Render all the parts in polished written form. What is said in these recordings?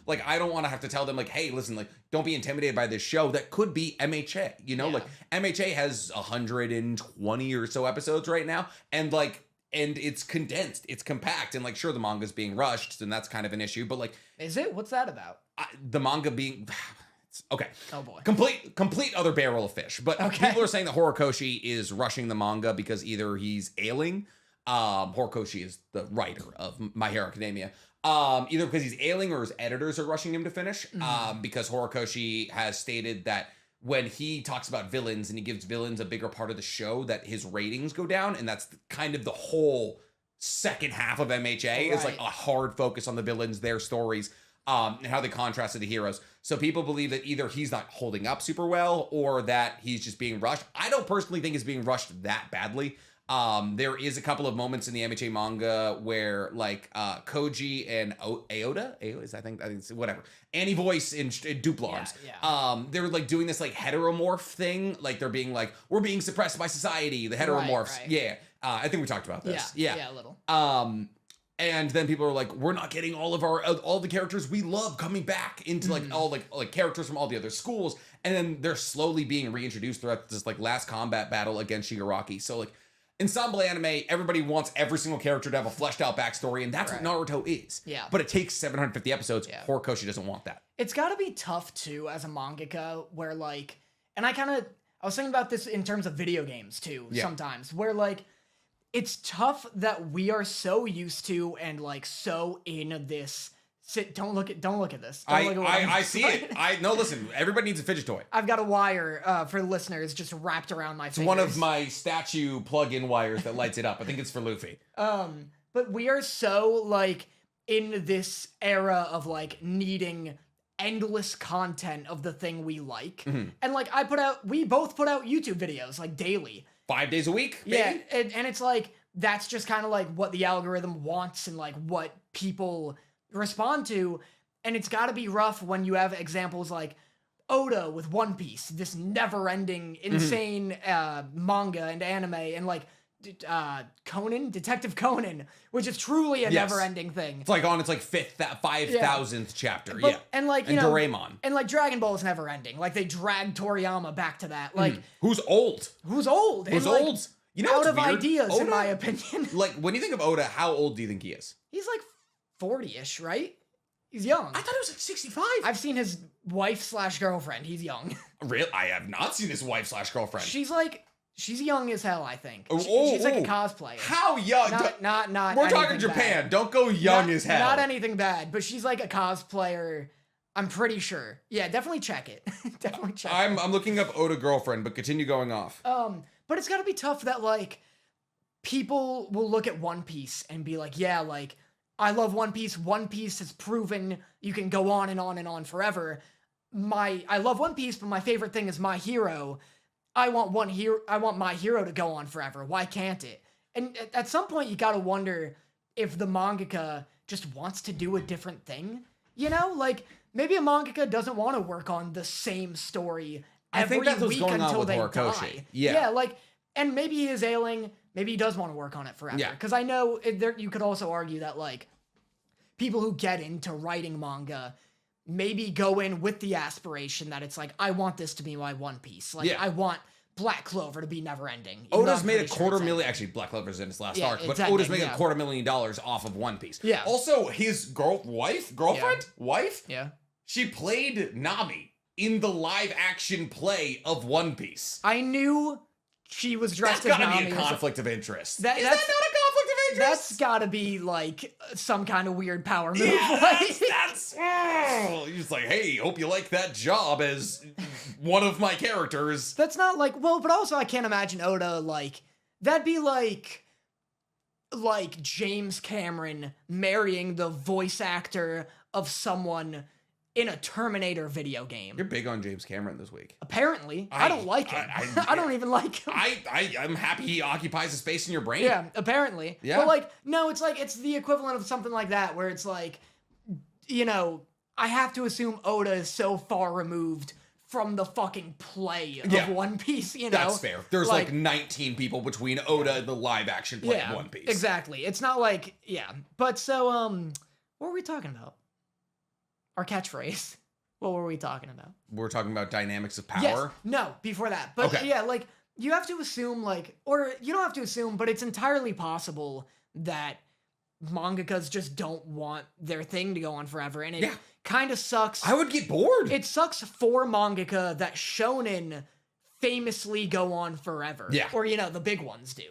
Like, I don't want to have to tell them, like, hey, listen, like, don't be intimidated by this show that could be MHA, you know? Like, MHA has 120 or so episodes right now, and like, and it's condensed, it's compact, and like, sure, the manga's being rushed, and that's kind of an issue, but like, is it? What's that about? The manga being okay. Oh boy. Complete other barrel of fish. But people are saying that Horikoshi is rushing the manga because either he's ailing. Horikoshi is the writer of My Hero Academia. Either because he's ailing or his editors are rushing him to finish. Because Horikoshi has stated that when he talks about villains and he gives villains a bigger part of the show, that his ratings go down, and that's kind of the whole second half of MHA is like a hard focus on the villains, their stories. And how they contrast to the heroes. So people believe that either he's not holding up super well or that he's just being rushed. I don't personally think it's being rushed that badly. There is a couple of moments in the MHA manga where like Koji and Aota is I think it's whatever. Annie Voice in Duplo Arms. They're like doing this like heteromorph thing. Like they're being like, we're being suppressed by society, the heteromorphs. Right. Yeah. I think we talked about this. Yeah, a little. And then people are like, we're not getting all the characters we love coming back into like all like characters from all the other schools. And then they're slowly being reintroduced throughout this like last combat battle against Shigaraki. So like ensemble anime, everybody wants every single character to have a fleshed out backstory, and that's what Naruto is. Yeah. But it takes 750 episodes. Yeah. Horikoshi doesn't want that. It's gotta be tough too as a mangaka where like, and I was thinking about this in terms of video games too, sometimes, where like, it's tough that we are so used to and like so in this. Don't look at this. I see it. No, listen. Everybody needs a fidget toy. I've got a wire for the listeners just wrapped around my fingers. It's one of my statue plug-in wires that lights it up. I think it's for Luffy. But we are so like in this era of like needing endless content of the thing we like, and like we both put out YouTube videos like daily. 5 days a week, baby. Yeah, and it's like, that's just kind of like what the algorithm wants and like what people respond to. And it's got to be rough when you have examples like Oda with One Piece, this never-ending, insane manga and anime, and like Detective Conan, which is truly a never-ending thing. It's like on its like 5,000th chapter, And like, and Doraemon. And like Dragon Ball is never-ending. Like they dragged Toriyama back to that. Like Who's old? Who's old? You know, out of weird? ideas, Oda, in my opinion. Like when you think of Oda, how old do you think he is? He's like 40-ish, right? He's young. I thought he was like 65. I've seen his wife/girlfriend. He's young. Really? I have not seen his wife/girlfriend. She's young as hell, I think. She's like a cosplayer. How young? Not We're talking Japan. Bad. Don't go young as hell. Not anything bad, but she's like a cosplayer. I'm pretty sure. Yeah, definitely check it. Definitely check it. I'm looking up Oda girlfriend, but continue going off. But it's gotta be tough that like people will look at One Piece and be like, yeah, like I love One Piece. One Piece has proven you can go on and on and on forever. I love One Piece, but my favorite thing is My Hero. I want My Hero to go on forever. Why can't it? And at some point, you gotta wonder if the mangaka just wants to do a different thing. You know, like maybe a mangaka doesn't want to work on the same story every week until they die. Yeah, like, and maybe he is ailing. Maybe he does want to work on it forever. Because I know you could also argue that like people who get into writing manga maybe go in with the aspiration that it's like, I want this to be my One Piece. Like, I want Black Clover to be never ending. Oda's made $250,000. Actually, Black Clover's in its last arc, but Oda's made $250,000 off of One Piece. Yeah. Also, his girlfriend? Yeah. She played Nami in the live action play of One Piece. I knew she was dressed as Nami. That's gotta be a conflict of interest. Is that not a conflict of interest? That's gotta be like some kind of weird power move. Yeah, that's you're just like, hey, hope you like that job as one of my characters. That's not like, well, but also I can't imagine Oda like, that'd be like James Cameron marrying the voice actor of someone in a Terminator video game. You're big on James Cameron this week. Apparently. I don't like him. I don't even like him. I'm happy he occupies a space in your brain. Yeah, apparently. Yeah. But like, no, it's like, it's the equivalent of something like that, where it's like, you know, I have to assume Oda is so far removed from the fucking play of One Piece, you know? That's fair. There's like 19 people between Oda and the live action play of One Piece. Exactly. It's not like, But so, what were we talking about? our catchphrase. What were we talking about? We're talking about dynamics of Yes. power. No, before that. But Okay. yeah, like you have to assume or you don't have to assume, but it's entirely possible that mangakas just don't want their thing to go on forever, and it kind of sucks. I would get bored. It sucks for mangaka that shonen famously go on forever. Yeah. Or the big ones do.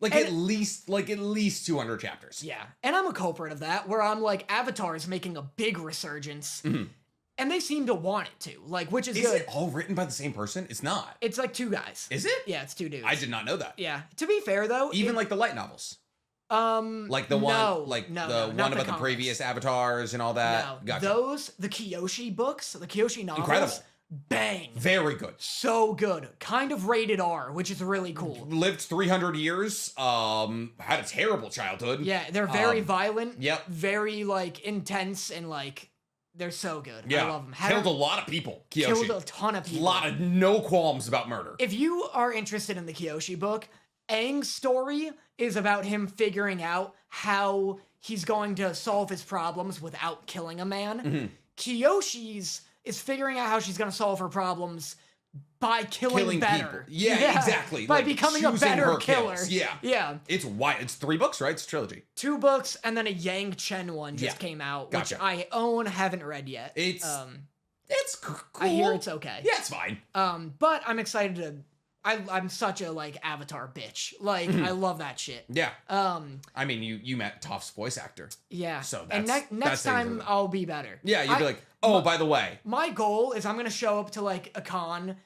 Like at least 200 chapters. yeah. And I'm a culprit of that, where I'm like, Avatar is making a big resurgence. And they seem to want it to, which is good. Is it all written by the same person? It's not. It's like 2 guys. Is it? Yeah, it's 2 dudes. I did not know that. Yeah. To be fair, though, Even like the light novels. Like the one, no, like no, the no, one not about the comics. previous avatars and all that. No, Gotcha. the Kyoshi books, the Kyoshi novels, Incredible. Bang. Very good. So good. Kind of rated R, which is really cool. Lived 300 years. Had a terrible childhood. Yeah, they're very violent. Yep. Very intense and they're so good. Yeah. I love them. Killed a lot of people. Kyoshi. Killed a ton of people. No qualms about murder. If you are interested in the Kyoshi book, Aang's story is about him figuring out how he's going to solve his problems without killing a man. Kyoshi's is figuring out how she's going to solve her problems by killing better. people. Yeah, exactly. By becoming a choosing better her killer. kills. Yeah. Yeah. It's 3 books, right? It's a trilogy. 2 books and then a Yang Chen one just came out, Gotcha. which I own, haven't read yet. It's cool. I hear it's okay. Yeah, it's fine. But I'm excited to. I'm such a Avatar bitch. I love that shit. Yeah. I mean, you met Toph's voice actor. Yeah. So and that's next time I'll be better. Yeah, you'd be like, oh, by the way. My goal is I'm gonna show up to a con,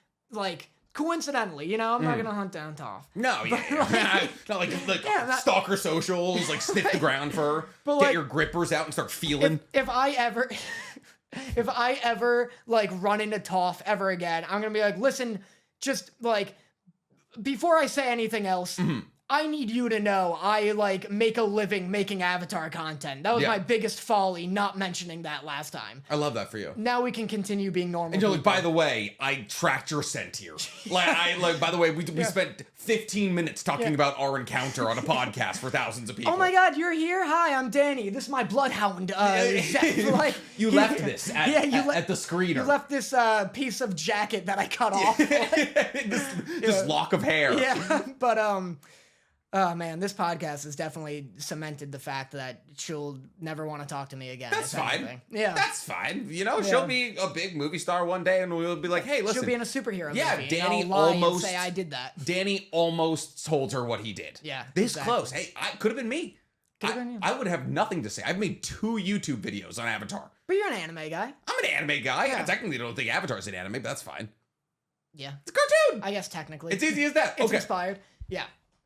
coincidentally, I'm not gonna hunt down Toph. No, yeah. Not stalker socials, sniff the ground for her, But, get your grippers out and start feeling. If I ever if I ever run into Toph ever again, I'm gonna be like, listen, just before I say anything else, I need you to know I make a living making Avatar content. That was my biggest folly, not mentioning that last time. I love that for you. Now we can continue being normal. And you're by the way, I tracked your scent here. By the way, we spent 15 minutes talking about our encounter on a podcast for thousands of people. Oh my god, you're here? Hi, I'm Danny. This is my bloodhound. You left this at the screener. You left this piece of jacket that I cut off. this lock of hair. Yeah, but oh man, this podcast has definitely cemented the fact that she'll never want to talk to me again. That's fine. Anything. Yeah. That's fine. She'll be a big movie star one day and we'll be like, hey, listen. She'll be in a superhero movie. Yeah, Danny and I'll lie and almost say I did that. Danny almost told her what he did. Yeah. This exactly. close. Hey, could have been me. I would have nothing to say. I've made 2 YouTube videos on Avatar. But you're an anime guy. I'm an anime guy. Yeah. I technically don't think Avatar's an anime, but that's fine. Yeah. It's a cartoon. I guess technically. It's easy as that. It's Okay. inspired. Yeah.